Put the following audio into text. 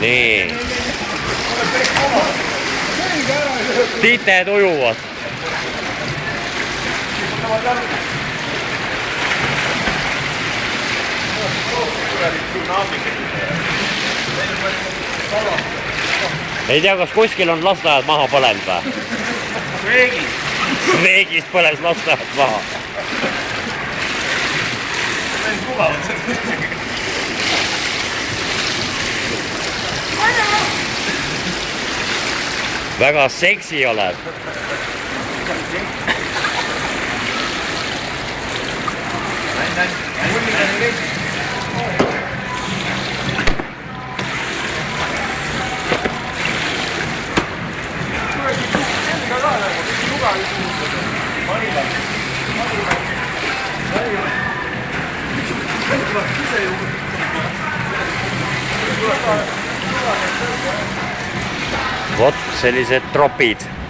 nii. Tiited ujuvad. Ei tea, kas kuskil on lasteajad maha põlenud või? Reegis. Reegis põles lasteajad maha. Väga seksi oled. Vot sellised tropid.